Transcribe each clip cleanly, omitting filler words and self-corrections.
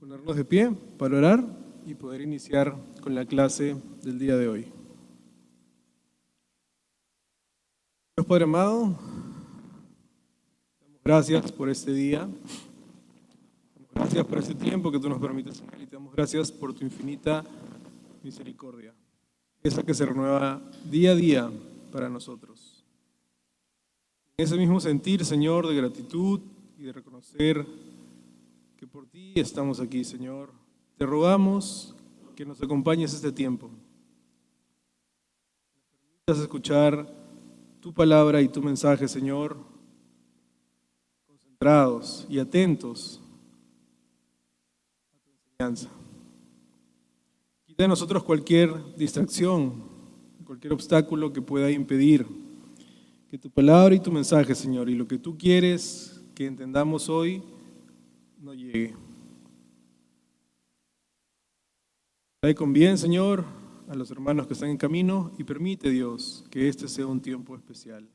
ponernos de pie para orar y poder iniciar con la clase del día de hoy. Dios Padre amado, damos gracias por este día, damos gracias por este tiempo que tú nos permites en él y te damos gracias por tu infinita misericordia, esa que se renueva día a día para nosotros. En ese mismo sentir, Señor, de gratitud y de reconocer que por ti estamos aquí, Señor, te rogamos que nos acompañes este tiempo. Nos permitas escuchar tu palabra y tu mensaje, Señor, concentrados y atentos a tu enseñanza. Quita de nosotros cualquier distracción, cualquier obstáculo que pueda impedir que tu palabra y tu mensaje, Señor, y lo que tú quieres que entendamos hoy, no llegue. Trae con bien, Señor, a los hermanos que están en camino y permite, Dios, que este sea un tiempo especial.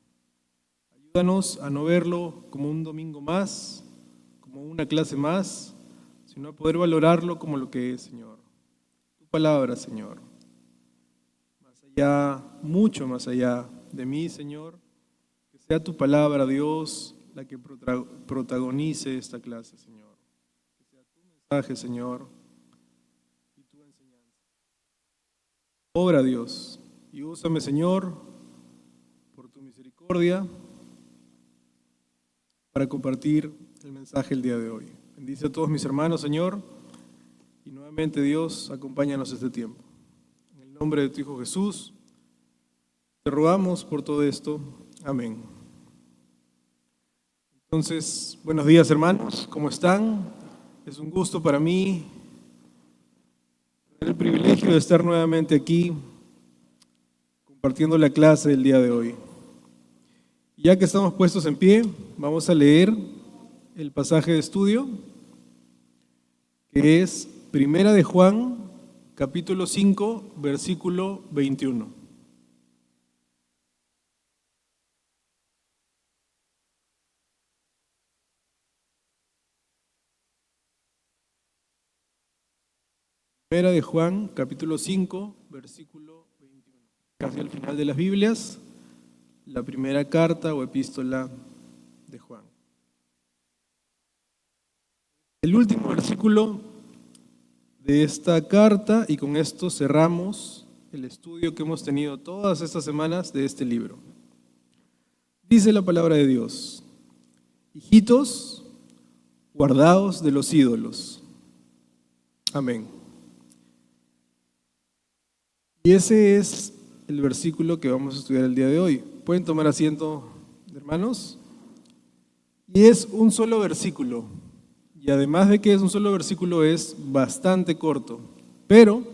Ayúdanos a no verlo como un domingo más, como una clase más, sino a poder valorarlo como lo que es, Señor. Tu palabra, Señor. Más allá, mucho más allá de mí, Señor, que sea tu palabra, Dios, la que protagonice esta clase, Señor. Que sea tu mensaje, Señor, y tu enseñanza. Obra, Dios, y úsame, Señor, por tu misericordia, para compartir el mensaje el día de hoy. Bendice a todos mis hermanos, Señor, y nuevamente, Dios, acompáñanos este tiempo. En el nombre de tu Hijo Jesús, te rogamos por todo esto. Amén. Entonces, buenos días, hermanos, ¿cómo están? Es un gusto para mí tener el privilegio de estar nuevamente aquí compartiendo la clase del día de hoy. Ya que estamos puestos en pie, vamos a leer el pasaje de estudio, que es Primera de Juan, capítulo 5, versículo 21. Primera de Juan, capítulo 5, versículo 21. Casi al final de las Biblias, la primera carta o epístola de Juan. El último versículo de esta carta, y con esto cerramos el estudio que hemos tenido todas estas semanas de este libro. Dice la palabra de Dios: hijitos, guardaos de los ídolos. Amén. Y ese es el versículo que vamos a estudiar el día de hoy. ¿Pueden tomar asiento, hermanos? Y es un solo versículo. Y además de que es un solo versículo, es bastante corto, pero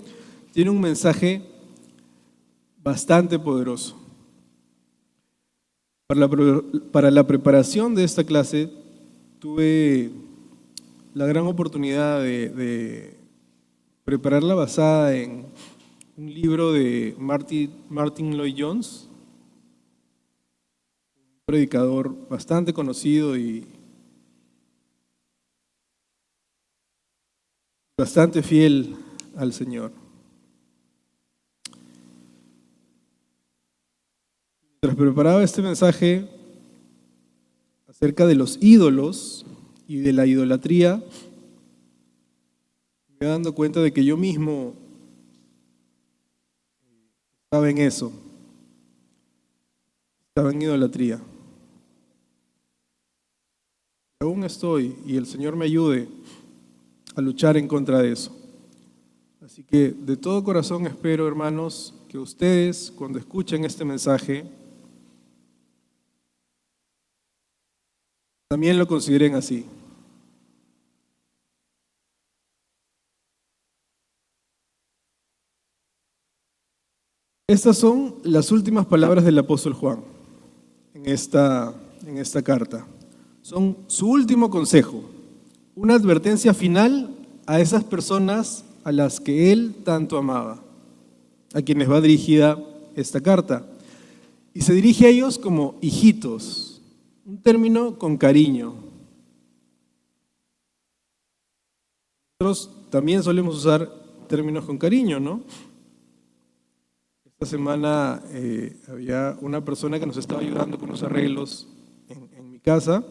tiene un mensaje bastante poderoso. Para la preparación de esta clase, tuve la gran oportunidad de prepararla basada en un libro de Martin Lloyd-Jones, un predicador bastante conocido y bastante fiel al Señor. Mientras preparaba este mensaje acerca de los ídolos y de la idolatría, me iba dando cuenta de que yo mismo estaba en eso, estaba en idolatría. Aún estoy, y el Señor me ayude a luchar en contra de eso. Así que de todo corazón espero, hermanos, que ustedes, cuando escuchen este mensaje, también lo consideren así. Estas son las últimas palabras del apóstol Juan en esta carta. Son su último consejo, una advertencia final a esas personas a las que él tanto amaba, a quienes va dirigida esta carta. Y se dirige a ellos como hijitos, un término con cariño. Nosotros también solemos usar términos con cariño, ¿no? Esta semana había una persona que nos estaba ayudando con los arreglos en mi casa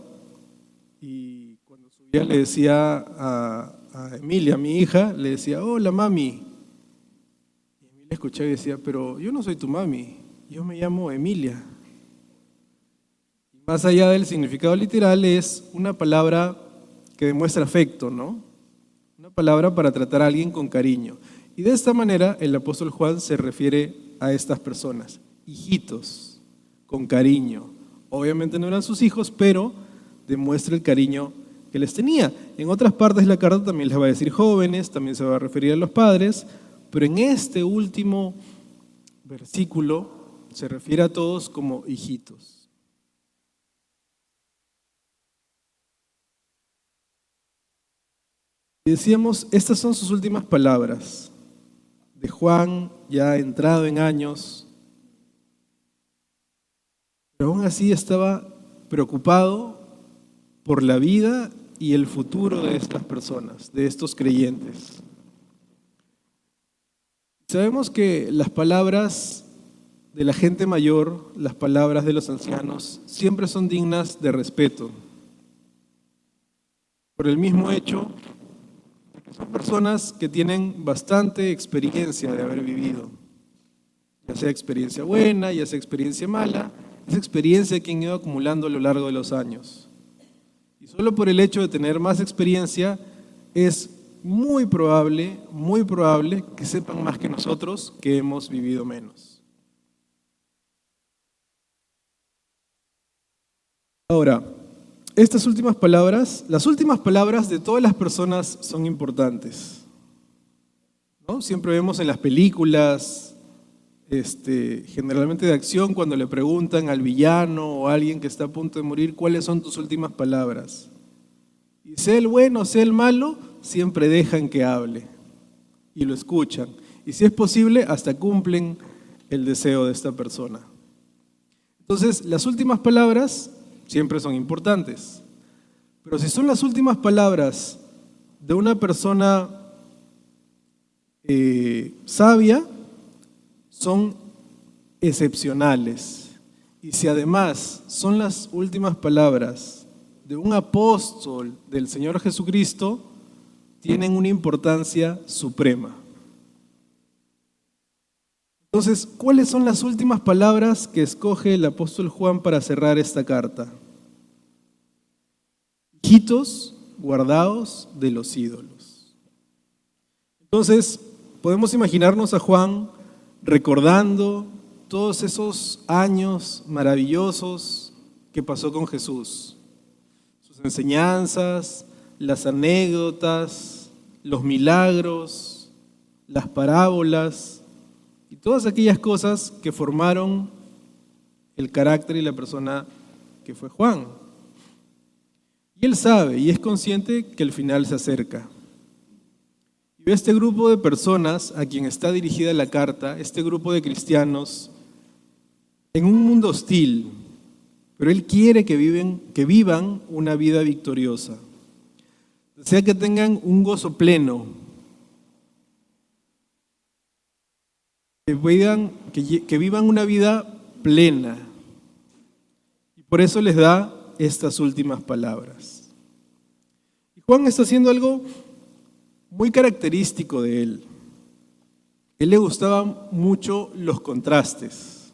y cuando subía le decía a Emilia, mi hija, le decía, hola mami. Y Emilia escuchaba y decía, pero yo no soy tu mami, yo me llamo Emilia. Y más allá del significado literal es una palabra que demuestra afecto, ¿no? Una palabra para tratar a alguien con cariño. Y de esta manera el apóstol Juan se refiere a estas personas, hijitos, con cariño. Obviamente no eran sus hijos, pero demuestra el cariño que les tenía. En otras partes de la carta también les va a decir jóvenes, también se va a referir a los padres, pero en este último versículo se refiere a todos como hijitos. Y decíamos, estas son sus últimas palabras de Juan, ya entrado en años, pero aún así estaba preocupado por la vida y el futuro de estas personas, de estos creyentes. Sabemos que las palabras de la gente mayor, las palabras de los ancianos, siempre son dignas de respeto, por el mismo hecho son personas que tienen bastante experiencia de haber vivido, ya sea experiencia buena, ya sea experiencia mala, esa experiencia que han ido acumulando a lo largo de los años. Y solo por el hecho de tener más experiencia es muy probable que sepan más que nosotros que hemos vivido menos. Ahora, estas últimas palabras, las últimas palabras de todas las personas son importantes, ¿no? Siempre vemos en las películas, generalmente de acción, cuando le preguntan al villano o a alguien que está a punto de morir, ¿cuáles son tus últimas palabras? Y sea el bueno, sea el malo, siempre dejan que hable y lo escuchan. Y si es posible, hasta cumplen el deseo de esta persona. Entonces, las últimas palabras siempre son importantes. Pero si son las últimas palabras de una persona sabia, son excepcionales. Y si además son las últimas palabras de un apóstol del Señor Jesucristo, tienen una importancia suprema. Entonces, ¿cuáles son las últimas palabras que escoge el apóstol Juan para cerrar esta carta? Hijitos, guardaos de los ídolos. Entonces, podemos imaginarnos a Juan recordando todos esos años maravillosos que pasó con Jesús. Sus enseñanzas, las anécdotas, los milagros, las parábolas y todas aquellas cosas que formaron el carácter y la persona que fue Juan. Y él sabe y es consciente que el final se acerca. Y ve este grupo de personas a quien está dirigida la carta, este grupo de cristianos, en un mundo hostil, pero él quiere que vivan una vida victoriosa. Desea que tengan un gozo pleno, que vivan una vida plena. Y por eso les da estas últimas palabras. Y Juan está haciendo algo muy característico de él. Él le gustaban mucho los contrastes.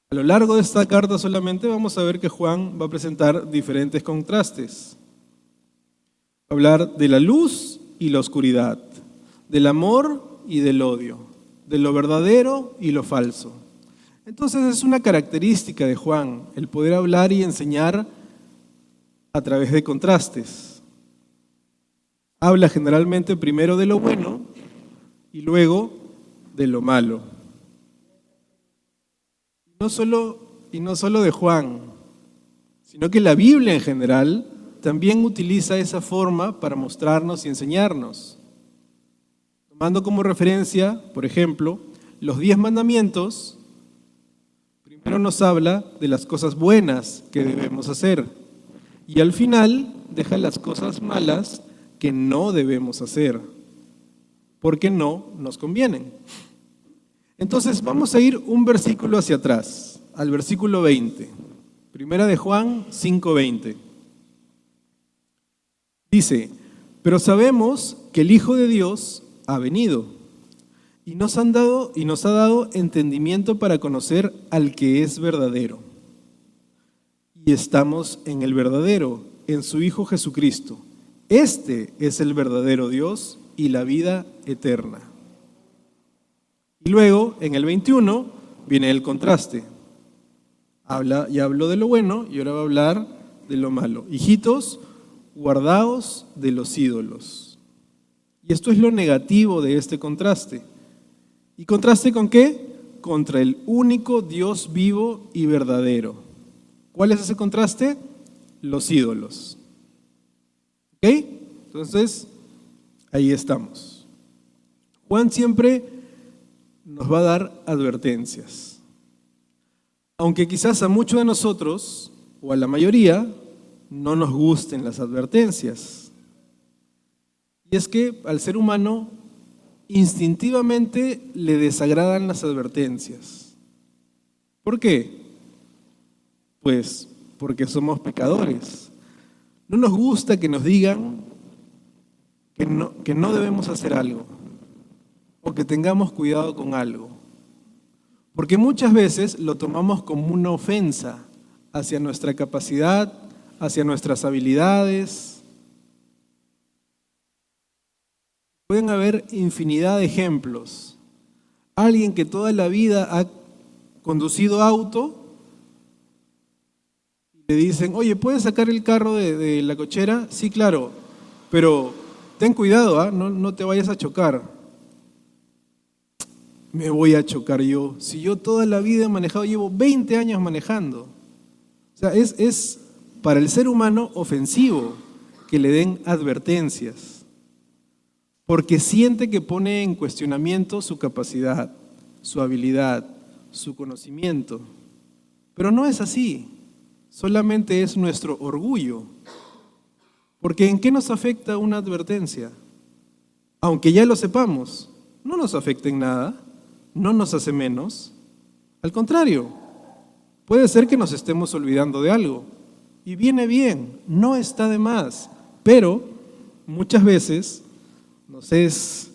A lo largo de esta carta solamente vamos a ver que Juan va a presentar diferentes contrastes. Va a hablar de la luz y la oscuridad, del amor y del odio, de lo verdadero y lo falso. Entonces es una característica de Juan el poder hablar y enseñar a través de contrastes. Habla generalmente primero de lo bueno y luego de lo malo. Y no solo de Juan, sino que la Biblia en general también utiliza esa forma para mostrarnos y enseñarnos. Tomando como referencia, por ejemplo, los 10 mandamientos, primero nos habla de las cosas buenas que debemos hacer y al final deja las cosas malas que no debemos hacer, porque no nos convienen. Entonces vamos a ir un versículo hacia atrás, al versículo 20. Primera de Juan 5:20. Dice, pero sabemos que el Hijo de Dios ha venido y nos ha dado entendimiento para conocer al que es verdadero. Y estamos en el verdadero, en su Hijo Jesucristo. Este es el verdadero Dios y la vida eterna. Y luego, en el 21, viene el contraste. Ya habló de lo bueno y ahora va a hablar de lo malo. Hijitos, guardaos de los ídolos. Y esto es lo negativo de este contraste. ¿Y contraste con qué? Contra el único Dios vivo y verdadero. ¿Cuál es ese contraste? Los ídolos. ¿Ok? Entonces, ahí estamos. Juan siempre nos va a dar advertencias. Aunque quizás a muchos de nosotros, o a la mayoría, no nos gusten las advertencias. Y es que al ser humano instintivamente le desagradan las advertencias. ¿Por qué? Pues porque somos pecadores. No nos gusta que nos digan que no debemos hacer algo o que tengamos cuidado con algo. Porque muchas veces lo tomamos como una ofensa hacia nuestra capacidad, hacia nuestras habilidades. Pueden haber infinidad de ejemplos. Alguien que toda la vida ha conducido auto, le dicen, oye, ¿puedes sacar el carro de la cochera? Sí, claro, pero ten cuidado, no te vayas a chocar. Me voy a chocar yo. Si yo toda la vida he manejado, llevo 20 años manejando. O sea, es para el ser humano ofensivo que le den advertencias, porque siente que pone en cuestionamiento su capacidad, su habilidad, su conocimiento. Pero no es así, solamente es nuestro orgullo. Porque ¿en qué nos afecta una advertencia? Aunque ya lo sepamos, no nos afecta en nada, no nos hace menos. Al contrario, puede ser que nos estemos olvidando de algo. Y viene bien, no está de más, pero muchas veces nos es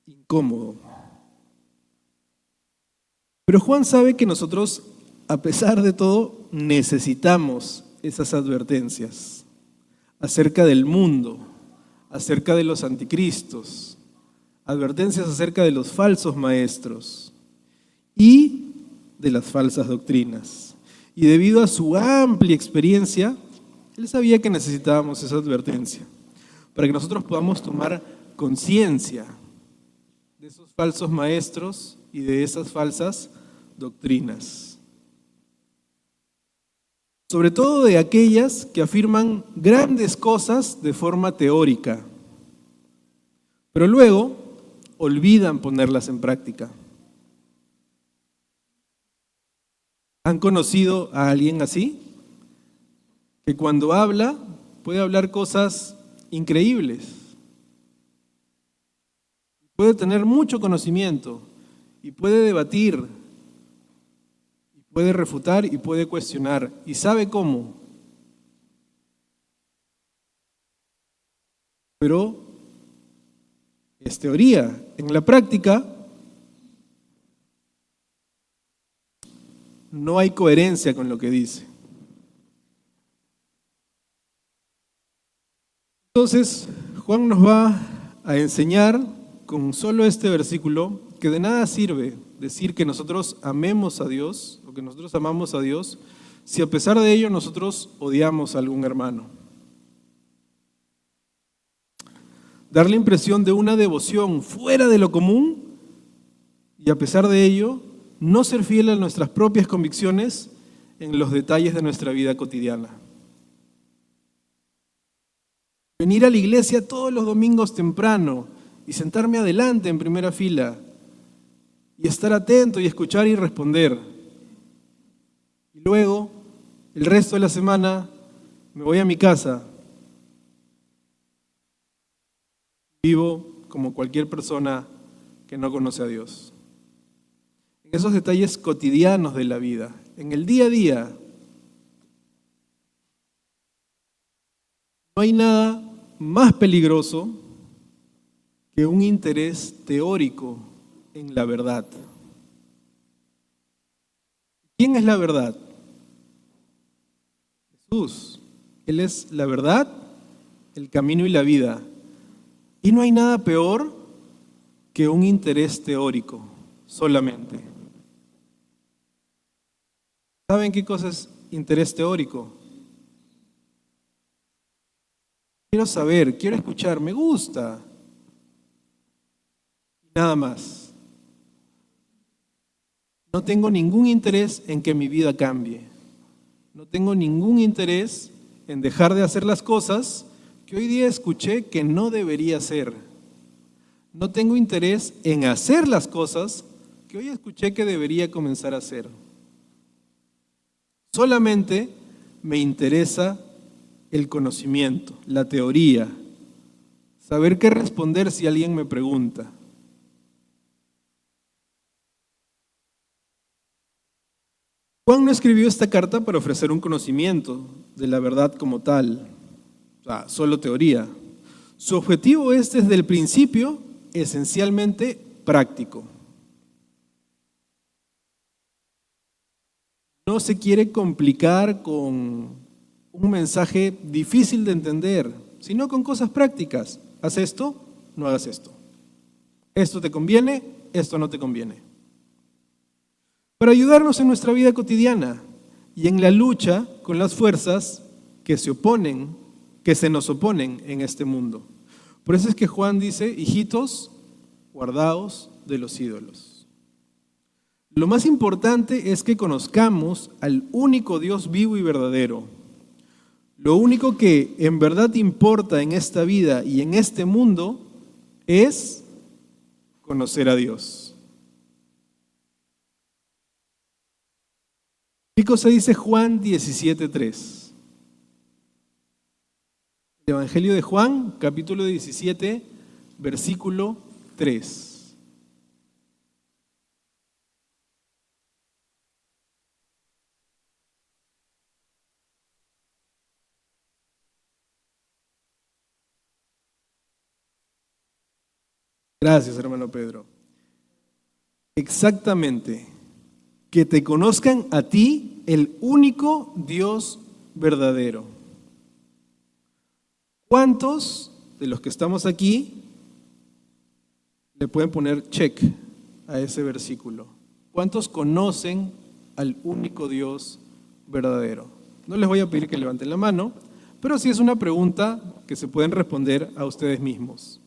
incómodo. Pero Juan sabe que nosotros, a pesar de todo, necesitamos esas advertencias acerca del mundo, acerca de los anticristos, advertencias acerca de los falsos maestros y de las falsas doctrinas. Y debido a su amplia experiencia, él sabía que necesitábamos esa advertencia para que nosotros podamos tomar conciencia de esos falsos maestros y de esas falsas doctrinas. Sobre todo de aquellas que afirman grandes cosas de forma teórica, pero luego olvidan ponerlas en práctica. ¿Han conocido a alguien así? Que cuando habla, puede hablar cosas increíbles. Puede tener mucho conocimiento y puede debatir, y puede refutar y puede cuestionar. ¿Y sabe cómo? Pero es teoría. En la práctica no hay coherencia con lo que dice. Entonces, Juan nos va a enseñar con solo este versículo que de nada sirve decir que nosotros amemos a Dios o que nosotros amamos a Dios si a pesar de ello nosotros odiamos a algún hermano. Dar la impresión de una devoción fuera de lo común y a pesar de ello no ser fiel a nuestras propias convicciones en los detalles de nuestra vida cotidiana. Venir a la iglesia todos los domingos temprano y sentarme adelante en primera fila y estar atento y escuchar y responder. Y luego, el resto de la semana, me voy a mi casa Vivo como cualquier persona que no conoce a Dios. En esos detalles cotidianos de la vida, en el día a día, no hay nada más peligroso que un interés teórico en la verdad. ¿Quién es la verdad? Jesús. Él es la verdad, el camino y la vida. Y no hay nada peor que un interés teórico solamente. ¿Saben qué cosa es interés teórico? Quiero saber, quiero escuchar, me gusta. Nada más. No tengo ningún interés en que mi vida cambie. No tengo ningún interés en dejar de hacer las cosas que hoy día escuché que no debería hacer. No tengo interés en hacer las cosas que hoy escuché que debería comenzar a hacer. Solamente me interesa el conocimiento, la teoría, saber qué responder si alguien me pregunta. Juan no escribió esta carta para ofrecer un conocimiento de la verdad como tal, o sea, solo teoría. Su objetivo es desde el principio esencialmente práctico. No se quiere complicar con un mensaje difícil de entender, sino con cosas prácticas. Haz esto, no hagas esto. Esto te conviene, esto no te conviene. Para ayudarnos en nuestra vida cotidiana y en la lucha con las fuerzas que se nos oponen en este mundo. Por eso es que Juan dice, hijitos, guardaos de los ídolos. Lo más importante es que conozcamos al único Dios vivo y verdadero. Lo único que en verdad importa en esta vida y en este mundo es conocer a Dios. ¿Qué cosa dice Juan 17:3? El Evangelio de Juan, capítulo 17, versículo 3. Gracias, hermano Pedro. Exactamente. Que te conozcan a ti, el único Dios verdadero. ¿Cuántos de los que estamos aquí le pueden poner check a ese versículo? ¿Cuántos conocen al único Dios verdadero? No les voy a pedir que levanten la mano, pero sí es una pregunta que se pueden responder a ustedes mismos.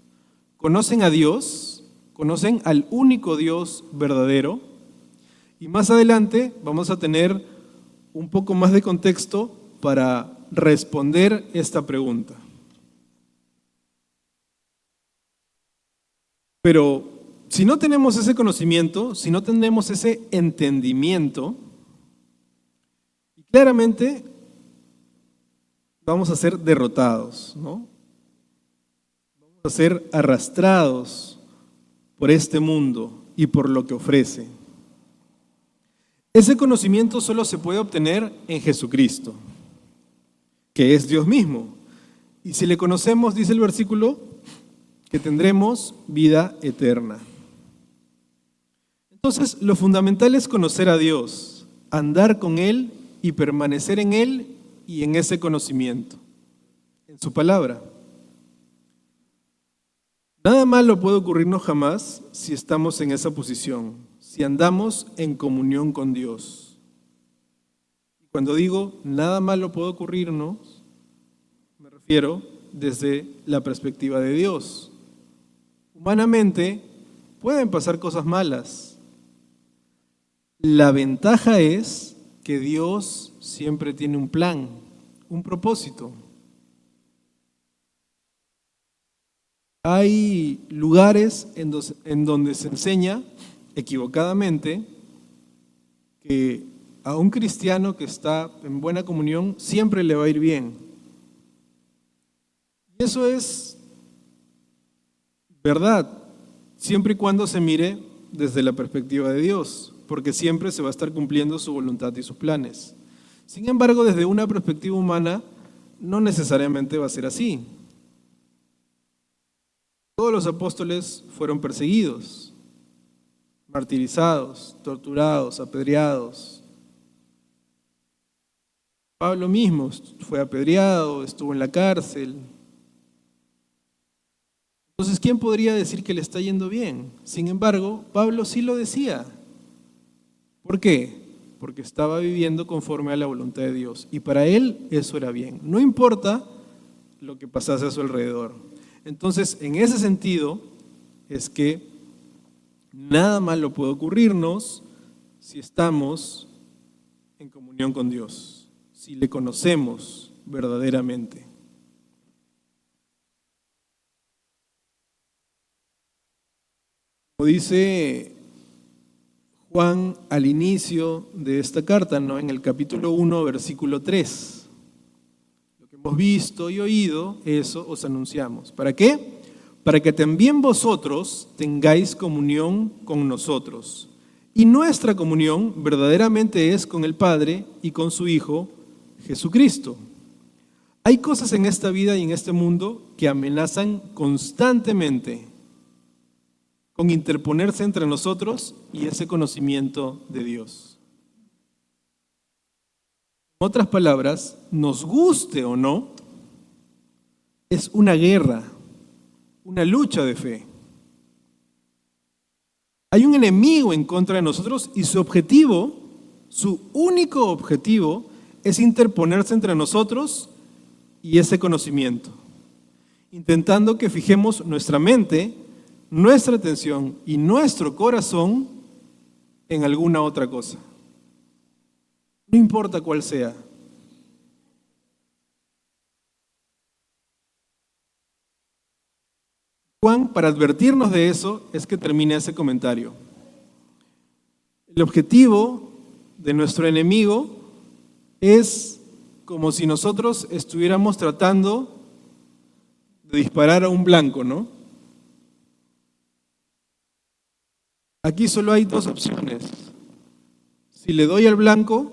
¿Conocen a Dios? ¿Conocen al único Dios verdadero? Y más adelante vamos a tener un poco más de contexto para responder esta pregunta. Pero si no tenemos ese conocimiento, si no tenemos ese entendimiento, claramente vamos a ser derrotados, ¿no? Vamos a ser arrastrados por este mundo y por lo que ofrece. Ese conocimiento solo se puede obtener en Jesucristo, que es Dios mismo. Y si le conocemos, dice el versículo, que tendremos vida eterna. Entonces, lo fundamental es conocer a Dios, andar con Él y permanecer en Él y en ese conocimiento, en su palabra. Nada malo puede ocurrirnos jamás si estamos en esa posición, si andamos en comunión con Dios. Cuando digo nada malo puede ocurrirnos, me refiero desde la perspectiva de Dios. Humanamente pueden pasar cosas malas. La ventaja es que Dios siempre tiene un plan, un propósito. Hay lugares en donde se enseña equivocadamente que a un cristiano que está en buena comunión siempre le va a ir bien. Y eso es verdad, siempre y cuando se mire desde la perspectiva de Dios, porque siempre se va a estar cumpliendo su voluntad y sus planes. Sin embargo, desde una perspectiva humana, no necesariamente va a ser así. Todos los apóstoles fueron perseguidos, martirizados, torturados, apedreados. Pablo mismo fue apedreado, estuvo en la cárcel. Entonces, ¿quién podría decir que le está yendo bien? Sin embargo, Pablo sí lo decía. ¿Por qué? Porque estaba viviendo conforme a la voluntad de Dios. Y para él eso era bien. No importa lo que pasase a su alrededor. Entonces, en ese sentido, es que nada malo puede ocurrirnos si estamos en comunión con Dios, si le conocemos verdaderamente. Como dice Juan al inicio de esta carta, ¿no? En el capítulo 1, versículo 3. Lo que hemos visto y oído, eso os anunciamos. ¿Para qué? Para que también vosotros tengáis comunión con nosotros. Y nuestra comunión verdaderamente es con el Padre y con su Hijo, Jesucristo. Hay cosas en esta vida y en este mundo que amenazan constantemente con interponerse entre nosotros y ese conocimiento de Dios. En otras palabras, nos guste o no, es una guerra, una lucha de fe. Hay un enemigo en contra de nosotros y su objetivo, su único objetivo, es interponerse entre nosotros y ese conocimiento, intentando que fijemos nuestra mente, nuestra atención y nuestro corazón en alguna otra cosa. No importa cuál sea. Juan, para advertirnos de eso, es que termina ese comentario. El objetivo de nuestro enemigo es como si nosotros estuviéramos tratando de disparar a un blanco, ¿no? Aquí solo hay dos opciones: si le doy al blanco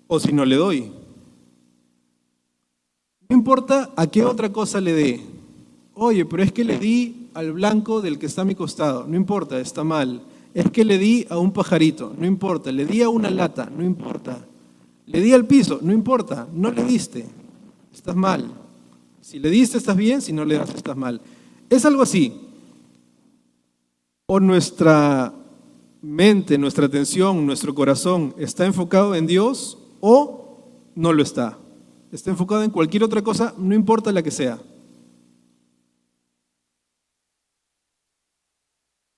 o si no le doy. No importa a qué otra cosa le dé. Oye, pero es que le di al blanco del que está a mi costado. No importa, está mal. Es que le di a un pajarito. No importa. Le di a una lata. No importa. Le di al piso. No importa. No le diste. Estás mal. Si le diste, estás bien. Si no le das, estás mal. Es algo así. O nuestra mente, nuestra atención, nuestro corazón está enfocado en Dios o no lo está. Está enfocado en cualquier otra cosa, no importa la que sea.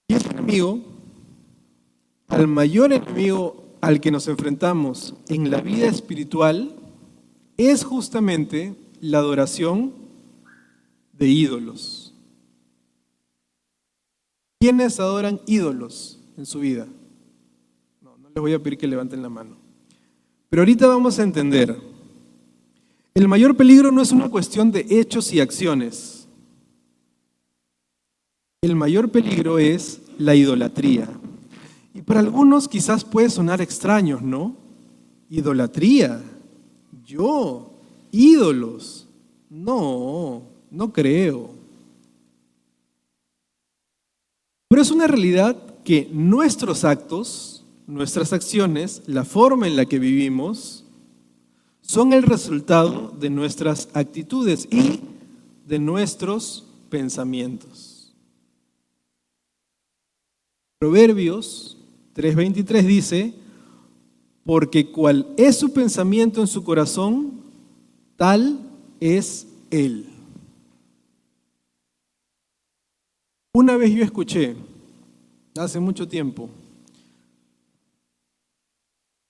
Y el enemigo, al mayor enemigo al que nos enfrentamos en la vida espiritual, es justamente la adoración de ídolos. ¿Quiénes adoran ídolos en su vida? No les voy a pedir que levanten la mano. Pero ahorita vamos a entender. El mayor peligro no es una cuestión de hechos y acciones. El mayor peligro es la idolatría. Y para algunos quizás puede sonar extraño, ¿no? Idolatría. Yo, ídolos. No creo. Pero es una realidad que nuestros actos, nuestras acciones, la forma en la que vivimos, son el resultado de nuestras actitudes y de nuestros pensamientos. Proverbios 3:23 dice: porque cual es su pensamiento en su corazón, tal es él. Una vez yo escuché, hace mucho tiempo,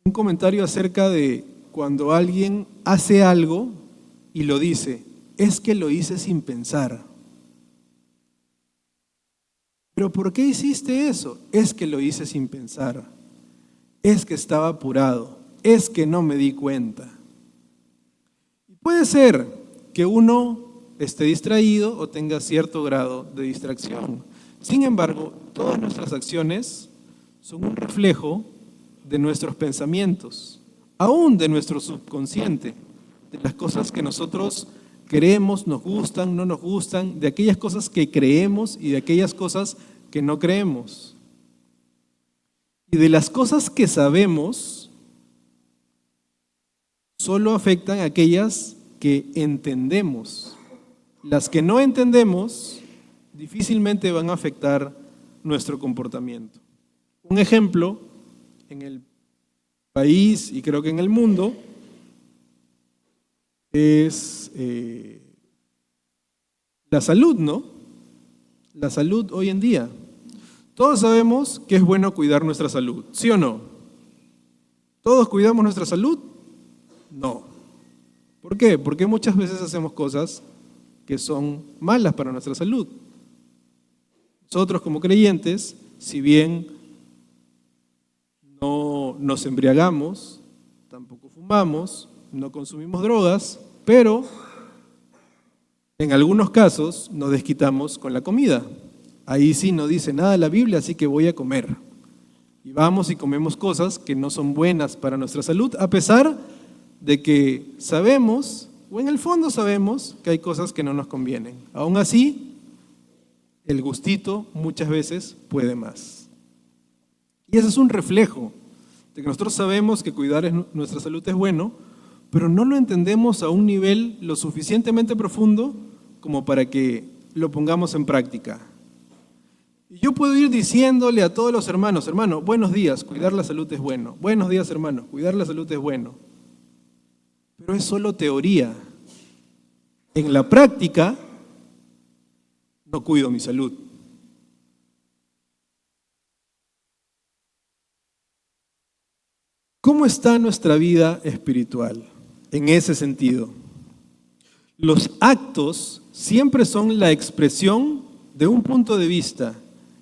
un comentario acerca de cuando alguien hace algo y lo dice: es que lo hice sin pensar. ¿Pero por qué hiciste eso? Es que lo hice sin pensar. Es que estaba apurado. Es que no me di cuenta. Y puede ser que uno esté distraído o tenga cierto grado de distracción. Sin embargo, todas nuestras acciones son un reflejo de nuestros pensamientos, aún de nuestro subconsciente, de las cosas que nosotros creemos, nos gustan, no nos gustan, de aquellas cosas que creemos y de aquellas cosas que no creemos. Y de las cosas que sabemos, solo afectan a aquellas que entendemos. Las que no entendemos difícilmente van a afectar nuestro comportamiento. Un ejemplo, en el país y creo que en el mundo, es la salud, ¿no? La salud hoy en día. Todos sabemos que es bueno cuidar nuestra salud, ¿sí o no? ¿Todos cuidamos nuestra salud? No. ¿Por qué? Porque muchas veces hacemos cosas que son malas para nuestra salud. Nosotros como creyentes, si bien no nos embriagamos, tampoco fumamos, no consumimos drogas, pero en algunos casos nos desquitamos con la comida. Ahí sí no dice nada la Biblia, así que voy a comer. Y vamos y comemos cosas que no son buenas para nuestra salud, a pesar de que sabemos, o en el fondo sabemos, que hay cosas que no nos convienen. Aún así, el gustito muchas veces puede más. Y ese es un reflejo de que nosotros sabemos que cuidar nuestra salud es bueno, pero no lo entendemos a un nivel lo suficientemente profundo como para que lo pongamos en práctica. Y yo puedo ir diciéndole a todos los hermanos, hermano, buenos días, cuidar la salud es bueno. Buenos días, hermano, cuidar la salud es bueno. Pero es solo teoría. En la práctica, no cuido mi salud. ¿Cómo está nuestra vida espiritual en ese sentido? Los actos siempre son la expresión de un punto de vista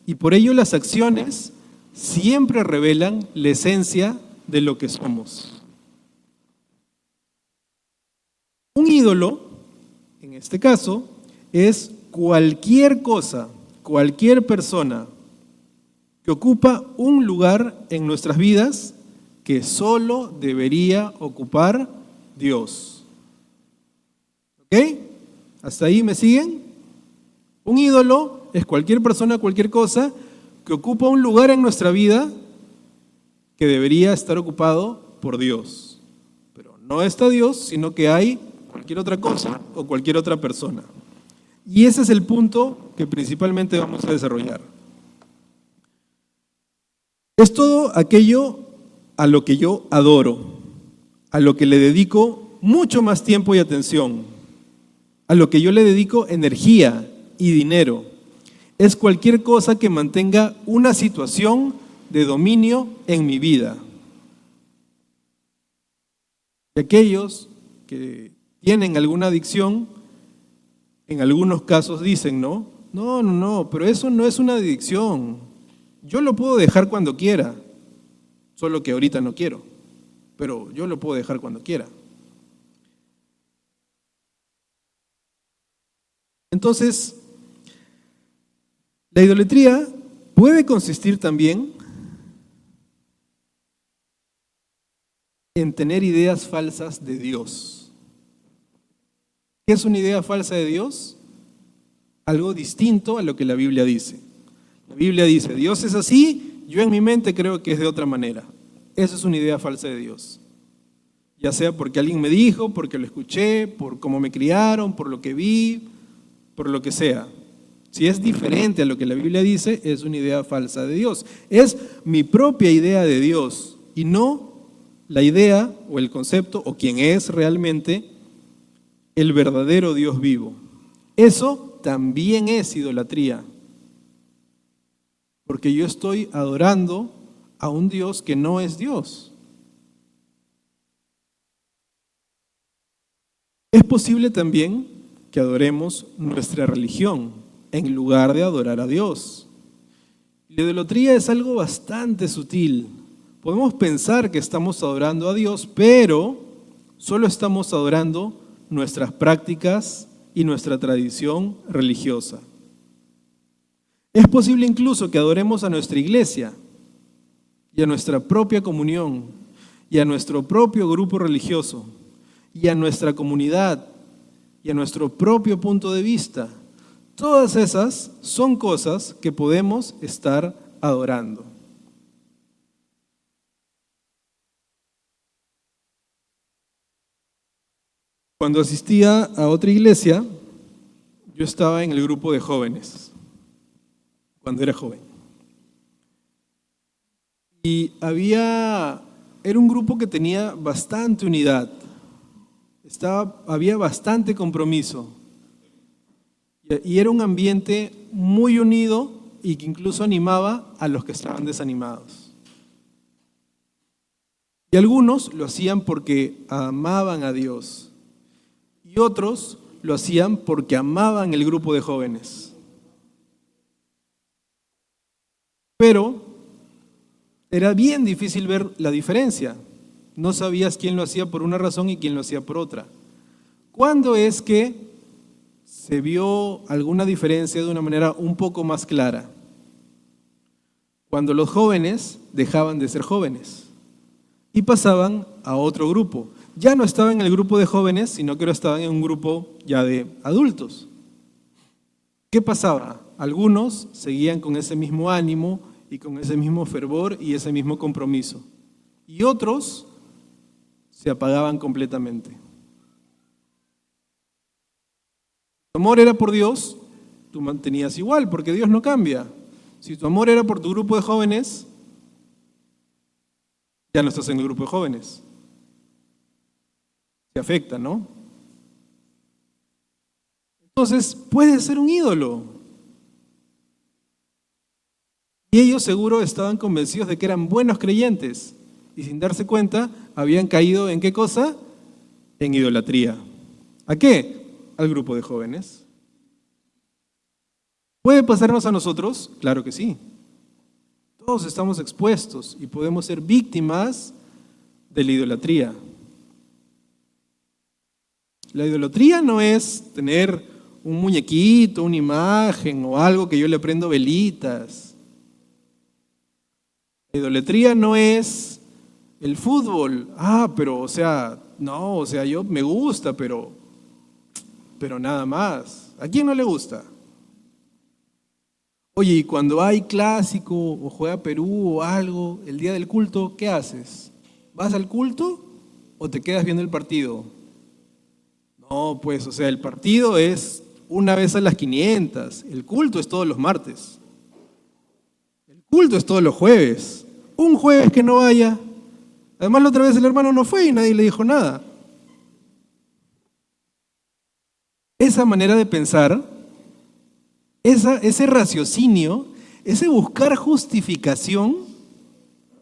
y por ello las acciones siempre revelan la esencia de lo que somos. Un ídolo, en este caso, es cualquier cosa, cualquier persona que ocupa un lugar en nuestras vidas que solo debería ocupar Dios. ¿Ok? ¿Hasta ahí me siguen? Un ídolo es cualquier persona, cualquier cosa que ocupa un lugar en nuestra vida que debería estar ocupado por Dios. Pero no está Dios, sino que hay cualquier otra cosa o cualquier otra persona. Y ese es el punto que principalmente vamos a desarrollar. Es todo aquello a lo que yo adoro, a lo que le dedico mucho más tiempo y atención, a lo que yo le dedico energía y dinero. Es cualquier cosa que mantenga una situación de dominio en mi vida. Y aquellos que tienen alguna adicción, en algunos casos dicen, no, pero eso no es una adicción. Yo lo puedo dejar cuando quiera. Solo que ahorita no quiero, pero yo lo puedo dejar cuando quiera. Entonces, la idolatría puede consistir también en tener ideas falsas de Dios. ¿Qué es una idea falsa de Dios? Algo distinto a lo que la Biblia dice. La Biblia dice, Dios es así. Yo en mi mente creo que es de otra manera. Esa es una idea falsa de Dios. Ya sea porque alguien me dijo, porque lo escuché, por cómo me criaron, por lo que vi, por lo que sea. Si es diferente a lo que la Biblia dice, es una idea falsa de Dios. Es mi propia idea de Dios y no la idea o el concepto o quien es realmente el verdadero Dios vivo. Eso también es idolatría. Porque yo estoy adorando a un Dios que no es Dios. Es posible también que adoremos nuestra religión en lugar de adorar a Dios. La idolatría es algo bastante sutil. Podemos pensar que estamos adorando a Dios, pero solo estamos adorando nuestras prácticas y nuestra tradición religiosa. Es posible incluso que adoremos a nuestra iglesia y a nuestra propia comunión y a nuestro propio grupo religioso y a nuestra comunidad y a nuestro propio punto de vista. Todas esas son cosas que podemos estar adorando. Cuando asistía a otra iglesia, yo estaba en el grupo de jóvenes, cuando era joven. Y era un grupo que tenía bastante unidad, había bastante compromiso. Y era un ambiente muy unido y que incluso animaba a los que estaban desanimados. Y algunos lo hacían porque amaban a Dios. Y otros lo hacían porque amaban el grupo de jóvenes. Pero era bien difícil ver la diferencia. No sabías quién lo hacía por una razón y quién lo hacía por otra. ¿Cuándo es que se vio alguna diferencia de una manera un poco más clara? Cuando los jóvenes dejaban de ser jóvenes y pasaban a otro grupo. Ya no estaban en el grupo de jóvenes, sino que ahora estaban en un grupo ya de adultos. ¿Qué pasaba? Algunos seguían con ese mismo ánimo y con ese mismo fervor y ese mismo compromiso. Y otros se apagaban completamente. Tu amor era por Dios, tú mantenías igual, porque Dios no cambia. Si tu amor era por tu grupo de jóvenes, ya no estás en el grupo de jóvenes. Te afecta, ¿no? Entonces, puede ser un ídolo. Y ellos seguro estaban convencidos de que eran buenos creyentes y sin darse cuenta habían caído ¿en qué cosa? En idolatría. ¿A qué? Al grupo de jóvenes. ¿Puede pasarnos a nosotros? Claro que sí. Todos estamos expuestos y podemos ser víctimas de la idolatría. La idolatría no es tener un muñequito, una imagen o algo que yo le prendo velitas. La idolatría no es el fútbol. Pero, yo me gusta, pero nada más. ¿A quién no le gusta? Oye, y cuando hay clásico o juega Perú o algo, el día del culto, ¿qué haces? ¿Vas al culto o te quedas viendo el partido? No, pues, el partido es una vez a las 500. El culto es todos los martes. El culto es todos los jueves. Un jueves que no vaya. Además, la otra vez el hermano no fue y nadie le dijo nada. Esa manera de pensar, ese raciocinio, ese buscar justificación,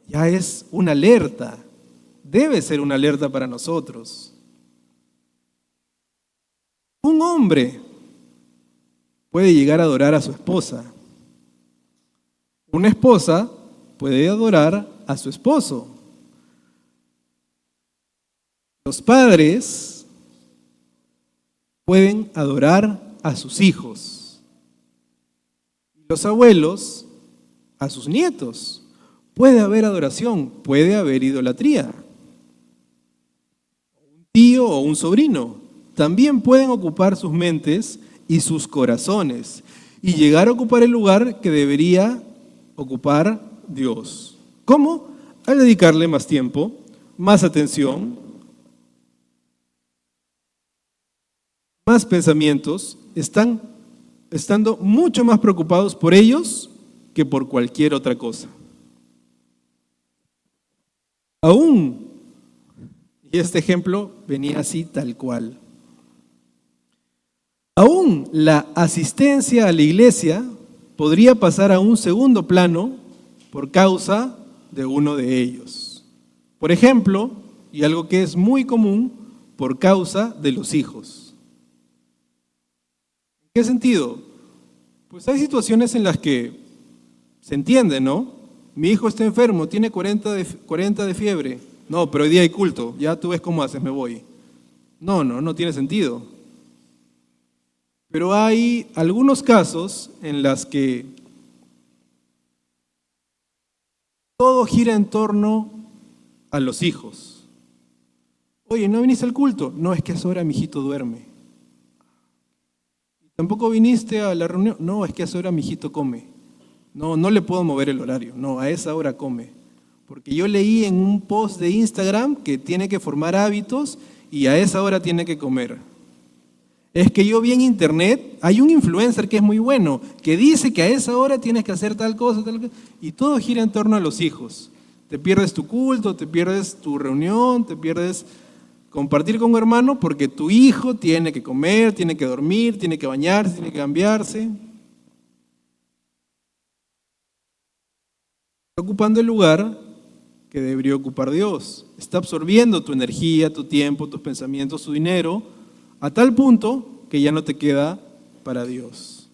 ya es una alerta. Debe ser una alerta para nosotros. Un hombre puede llegar a adorar a su esposa. Una esposa puede adorar a su esposo. Los padres pueden adorar a sus hijos. Los abuelos a sus nietos. Puede haber adoración, puede haber idolatría. Un tío o un sobrino también pueden ocupar sus mentes y sus corazones y llegar a ocupar el lugar que debería ocupar Dios. ¿Cómo? Al dedicarle más tiempo, más atención, más pensamientos, estando mucho más preocupados por ellos que por cualquier otra cosa. Aún, y este ejemplo venía así tal cual, aún la asistencia a la iglesia podría pasar a un segundo plano por causa de uno de ellos. Por ejemplo, y algo que es muy común, por causa de los hijos. ¿En qué sentido? Pues hay situaciones en las que se entiende, ¿no? Mi hijo está enfermo, tiene 40 de fiebre. No, pero hoy día hay culto, ya tú ves cómo haces, me voy. No tiene sentido. Pero hay algunos casos en los que todo gira en torno a los hijos. Oye, ¿no viniste al culto? No, es que a esa hora mi hijito duerme. ¿Tampoco viniste a la reunión? No, es que a esa hora mi hijito come. No, no le puedo mover el horario. No, a esa hora come. Porque yo leí en un post de Instagram que tiene que formar hábitos y a esa hora tiene que comer. Es que yo vi en internet, hay un influencer que es muy bueno, que dice que a esa hora tienes que hacer tal cosa, y todo gira en torno a los hijos. Te pierdes tu culto, te pierdes tu reunión, te pierdes compartir con un hermano porque tu hijo tiene que comer, tiene que dormir, tiene que bañarse, tiene que cambiarse. Está ocupando el lugar que debería ocupar Dios. Está absorbiendo tu energía, tu tiempo, tus pensamientos, tu dinero, a tal punto que ya no te queda para Dios.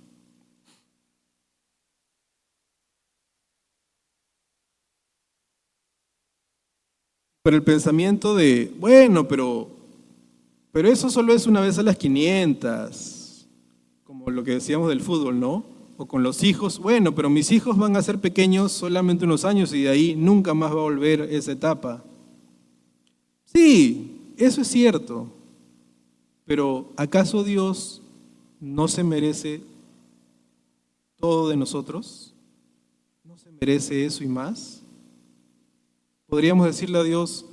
Pero el pensamiento de, bueno, pero eso solo es una vez a las 500, como lo que decíamos del fútbol, ¿no? O con los hijos, bueno, pero mis hijos van a ser pequeños solamente unos años y de ahí nunca más va a volver esa etapa. Sí, eso es cierto, pero ¿acaso Dios no se merece todo de nosotros? ¿No se merece eso y más? Podríamos decirle a Dios,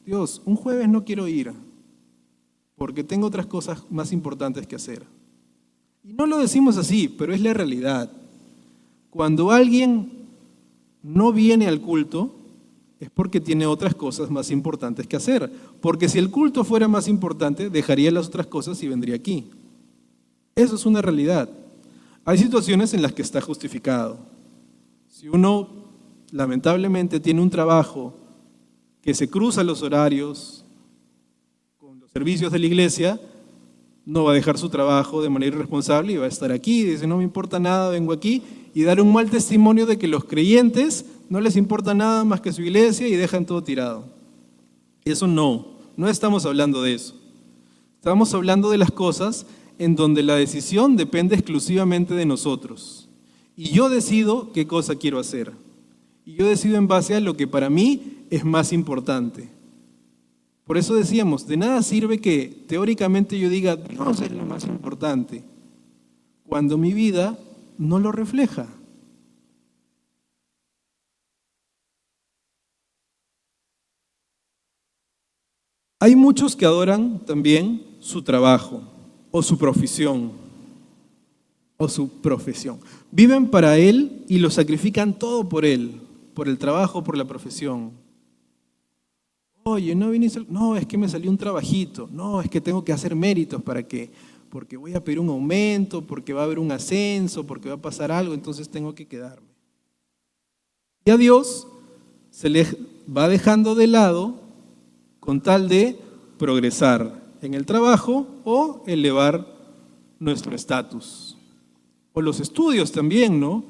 Dios, un jueves no quiero ir porque tengo otras cosas más importantes que hacer. Y no lo decimos así, pero es la realidad. Cuando alguien no viene al culto, es porque tiene otras cosas más importantes que hacer. Porque si el culto fuera más importante, dejaría las otras cosas y vendría aquí. Eso es una realidad. Hay situaciones en las que está justificado. Si uno lamentablemente tiene un trabajo que se cruza los horarios con los servicios de la iglesia, no va a dejar su trabajo de manera irresponsable y va a estar aquí. Dice, no me importa nada, vengo aquí, y dar un mal testimonio de que los creyentes no les importa nada más que su iglesia y dejan todo tirado. Eso no estamos hablando de eso. Estamos hablando de las cosas en donde la decisión depende exclusivamente de nosotros. Y yo decido qué cosa quiero hacer. Y yo decido en base a lo que para mí es más importante. Por eso decíamos, de nada sirve que teóricamente yo diga, Dios es lo más importante, cuando mi vida no lo refleja. Hay muchos que adoran también su trabajo o su profesión. Viven para Él y lo sacrifican todo por Él, por el trabajo, por la profesión. Oye, no viniste, no, es que me salió un trabajito, no, es que tengo que hacer méritos para que, porque voy a pedir un aumento, porque va a haber un ascenso, porque va a pasar algo, entonces tengo que quedarme. Y a Dios se le va dejando de lado con tal de progresar en el trabajo o elevar nuestro estatus. O los estudios también, ¿no?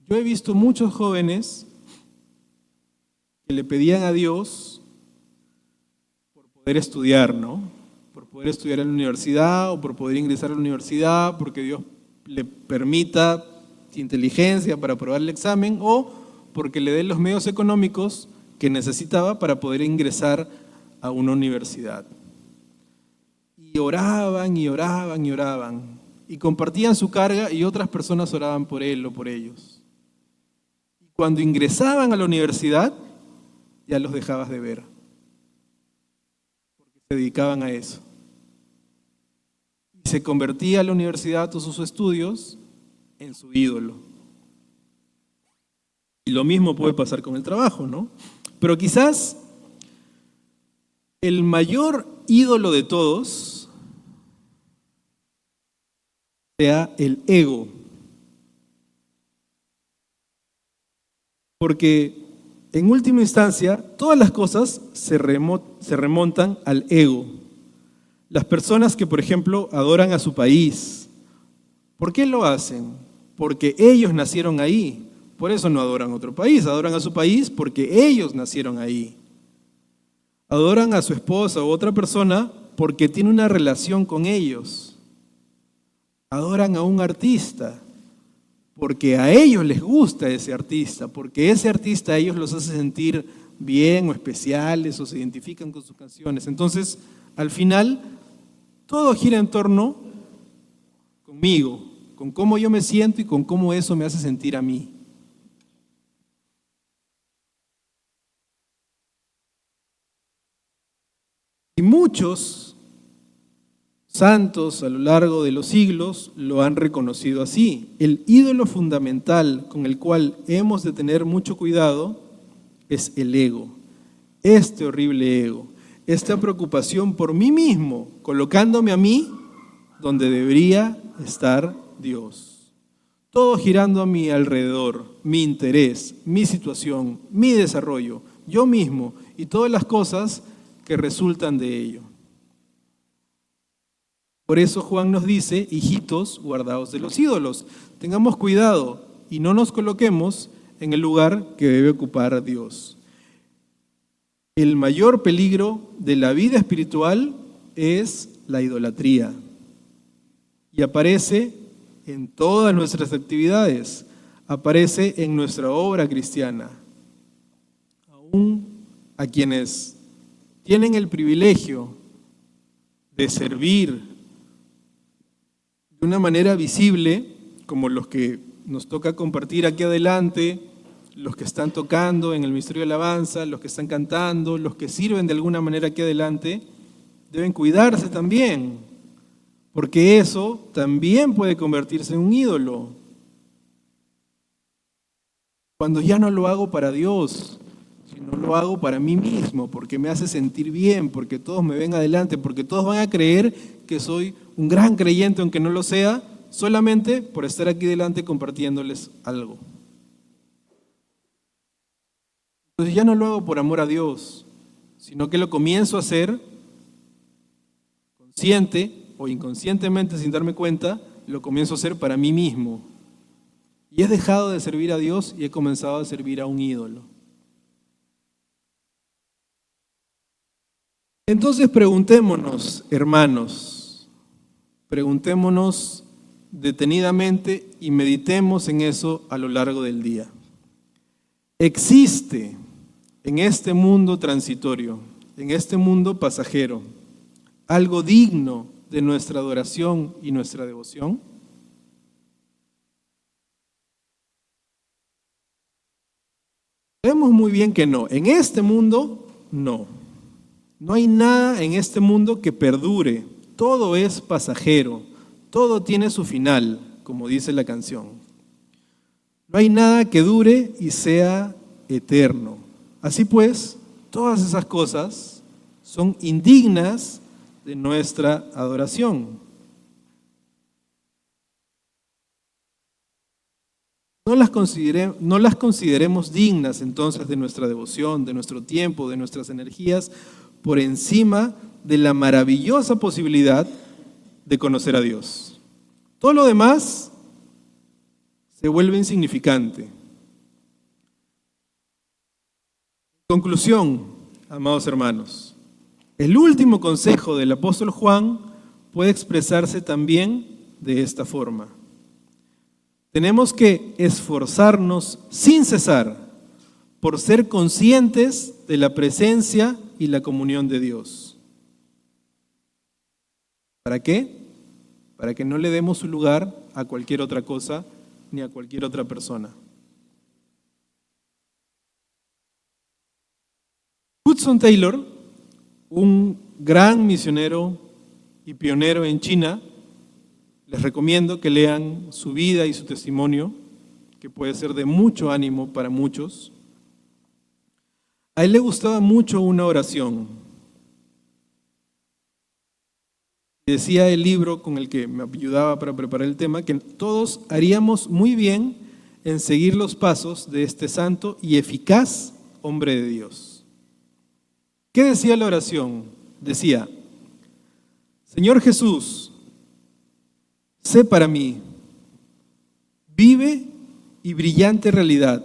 Yo he visto muchos jóvenes que le pedían a Dios por poder estudiar, ¿no? Por poder estudiar en la universidad o por poder ingresar a la universidad, porque Dios le permita inteligencia para aprobar el examen o porque le dé los medios económicos que necesitaba para poder ingresar a una universidad. Y oraban y oraban y oraban y compartían su carga y otras personas oraban por él o por ellos. Y cuando ingresaban a la universidad, ya los dejabas de ver, porque se dedicaban a eso. Y se convertía la universidad, todos sus estudios, en su ídolo. Y lo mismo puede pasar con el trabajo, ¿no? Pero quizás el mayor ídolo de todos sea el ego. Porque en última instancia, todas las cosas se remontan al ego. Las personas que, por ejemplo, adoran a su país, ¿por qué lo hacen? Porque ellos nacieron ahí. Por eso no adoran a otro país, adoran a su país porque ellos nacieron ahí. Adoran a su esposa u otra persona porque tiene una relación con ellos. Adoran a un artista porque a ellos les gusta ese artista, porque ese artista a ellos los hace sentir bien o especiales o se identifican con sus canciones. Entonces, al final, todo gira en torno conmigo, con cómo yo me siento y con cómo eso me hace sentir a mí. Y muchos santos a lo largo de los siglos lo han reconocido así. El ídolo fundamental con el cual hemos de tener mucho cuidado es el ego, este horrible ego, esta preocupación por mí mismo, colocándome a mí donde debería estar Dios. Todo girando a mi alrededor, mi interés, mi situación, mi desarrollo, yo mismo y todas las cosas que resultan de ello. Por eso Juan nos dice, hijitos, guardaos de los ídolos. Tengamos cuidado y no nos coloquemos en el lugar que debe ocupar Dios. El mayor peligro de la vida espiritual es la idolatría. Y aparece en todas nuestras actividades, aparece en nuestra obra cristiana. Aún a quienes tienen el privilegio de servir de una manera visible, como los que nos toca compartir aquí adelante, los que están tocando en el ministerio de alabanza, los que están cantando, los que sirven de alguna manera aquí adelante, deben cuidarse también, porque eso también puede convertirse en un ídolo. Cuando ya no lo hago para Dios, sino lo hago para mí mismo, porque me hace sentir bien, porque todos me ven adelante, porque todos van a creer que soy un gran creyente, aunque no lo sea, solamente por estar aquí delante compartiéndoles algo. Entonces ya no lo hago por amor a Dios, sino que lo comienzo a hacer consciente o inconscientemente sin darme cuenta, lo comienzo a hacer para mí mismo. Y he dejado de servir a Dios y he comenzado a servir a un ídolo. Entonces preguntémonos, hermanos, preguntémonos detenidamente y meditemos en eso a lo largo del día. ¿Existe en este mundo transitorio, en este mundo pasajero, algo digno de nuestra adoración y nuestra devoción? Sabemos muy bien que no. En este mundo, no. No hay nada en este mundo que perdure. Todo es pasajero. Todo tiene su final, como dice la canción. No hay nada que dure y sea eterno. Así pues, todas esas cosas son indignas de nuestra adoración. No las consideremos dignas entonces de nuestra devoción, de nuestro tiempo, de nuestras energías, por encima de la maravillosa posibilidad de conocer a Dios. Todo lo demás se vuelve insignificante. Conclusión, amados hermanos, el último consejo del apóstol Juan puede expresarse también de esta forma. Tenemos que esforzarnos sin cesar por ser conscientes de la presencia y la comunión de Dios. ¿Para qué? Para que no le demos su lugar a cualquier otra cosa ni a cualquier otra persona. Hudson Taylor, un gran misionero y pionero en China, les recomiendo que lean su vida y su testimonio, que puede ser de mucho ánimo para muchos. A él le gustaba mucho una oración. Decía el libro con el que me ayudaba para preparar el tema, que todos haríamos muy bien en seguir los pasos de este santo y eficaz hombre de Dios. ¿Qué decía la oración? Decía: Señor Jesús, sé para mí, vive y brillante realidad,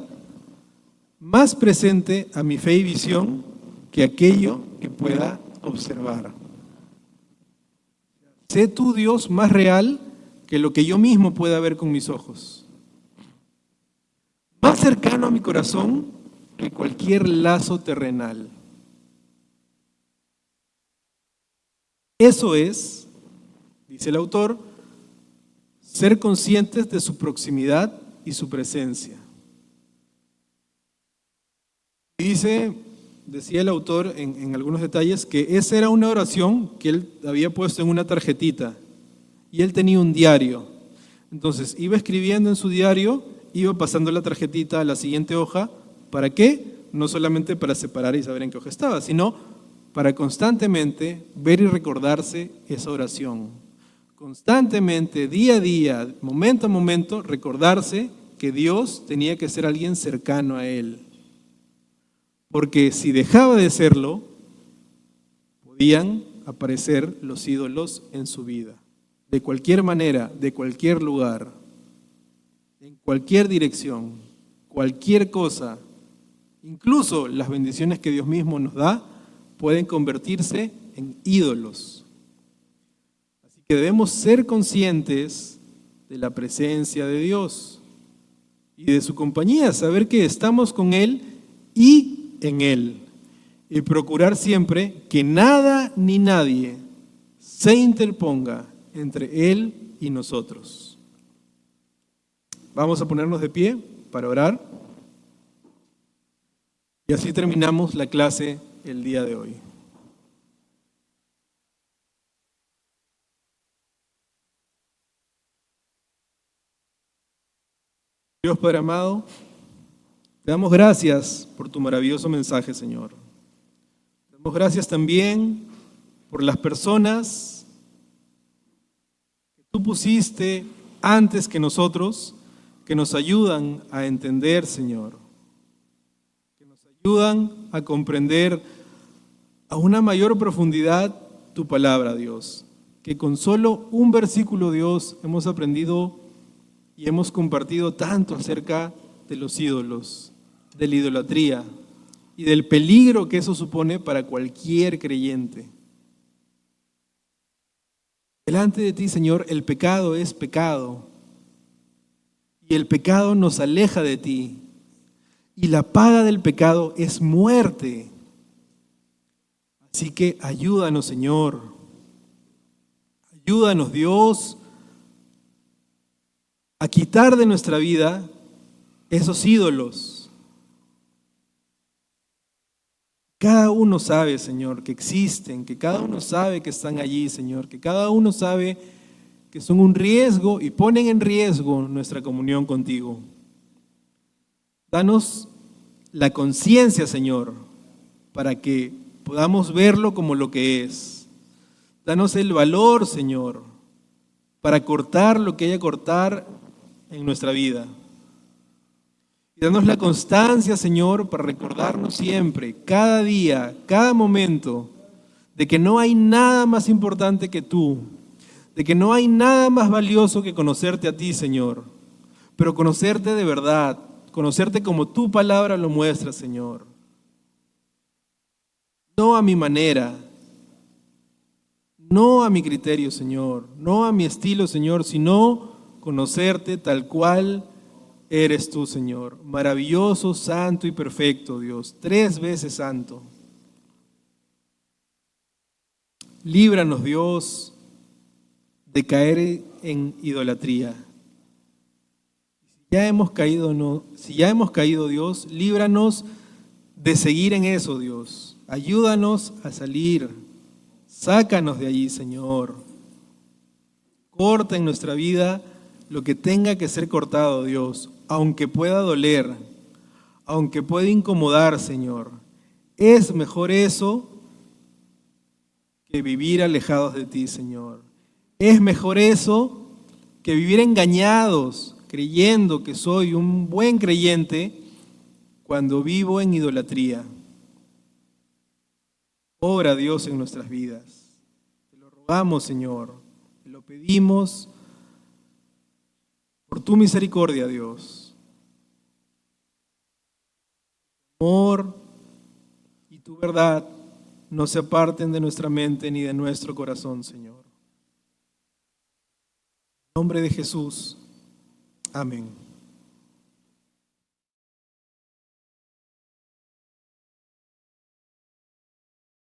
más presente a mi fe y visión que aquello que pueda observar. Sé tú, Dios, más real que lo que yo mismo pueda ver con mis ojos. Más cercano a mi corazón que cualquier lazo terrenal. Eso es, dice el autor, ser conscientes de su proximidad y su presencia. Decía el autor en algunos detalles que esa era una oración que él había puesto en una tarjetita y él tenía un diario. Entonces iba escribiendo en su diario, iba pasando la tarjetita a la siguiente hoja. ¿Para qué? No solamente para separar y saber en qué hoja estaba, sino para constantemente ver y recordarse esa oración. Constantemente, día a día, momento a momento, recordarse que Dios tenía que ser alguien cercano a él. Porque si dejaba de serlo, podían aparecer los ídolos en su vida. De cualquier manera, de cualquier lugar, en cualquier dirección, cualquier cosa, incluso las bendiciones que Dios mismo nos da, pueden convertirse en ídolos. Así que debemos ser conscientes de la presencia de Dios y de su compañía, saber que estamos con Él y en Él, y procurar siempre que nada ni nadie se interponga entre Él y nosotros. Vamos a ponernos de pie para orar y así terminamos la clase el día de hoy. Dios Padre amado, te damos gracias por tu maravilloso mensaje, Señor. Te damos gracias también por las personas que tú pusiste antes que nosotros, que nos ayudan a entender, Señor, que nos ayudan a comprender a una mayor profundidad tu palabra, Dios, que con solo un versículo, Dios, hemos aprendido y hemos compartido tanto acerca de los ídolos, de la idolatría y del peligro que eso supone para cualquier creyente. Delante de ti, Señor, el pecado es pecado y el pecado nos aleja de ti y la paga del pecado es muerte. Así que ayúdanos, Señor, ayúdanos, Dios, a quitar de nuestra vida esos ídolos. Cada uno sabe, Señor, que existen, que cada uno sabe que están allí, Señor, que cada uno sabe que son un riesgo y ponen en riesgo nuestra comunión contigo. Danos la conciencia, Señor, para que podamos verlo como lo que es. Danos el valor, Señor, para cortar lo que haya que cortar en nuestra vida. Y danos la constancia, Señor, para recordarnos siempre, cada día, cada momento, de que no hay nada más importante que tú, de que no hay nada más valioso que conocerte a ti, Señor, pero conocerte de verdad, conocerte como tu palabra lo muestra, Señor. No a mi manera, no a mi criterio, Señor, no a mi estilo, Señor, sino conocerte tal cual eres tú, Señor, maravilloso, santo y perfecto, Dios, 3 veces santo. Líbranos, Dios, de caer en idolatría. Si ya hemos caído, Dios, líbranos de seguir en eso, Dios. Ayúdanos a salir. Sácanos de allí, Señor. Corta en nuestra vida lo que tenga que ser cortado, Dios, aunque pueda doler, aunque pueda incomodar, Señor. Es mejor eso que vivir alejados de ti, Señor. Es mejor eso que vivir engañados, creyendo que soy un buen creyente cuando vivo en idolatría. Obra, Dios, en nuestras vidas. Te lo rogamos, Señor. Te lo pedimos por tu misericordia, Dios. Tu amor y tu verdad no se aparten de nuestra mente ni de nuestro corazón, Señor. En nombre de Jesús. Amén.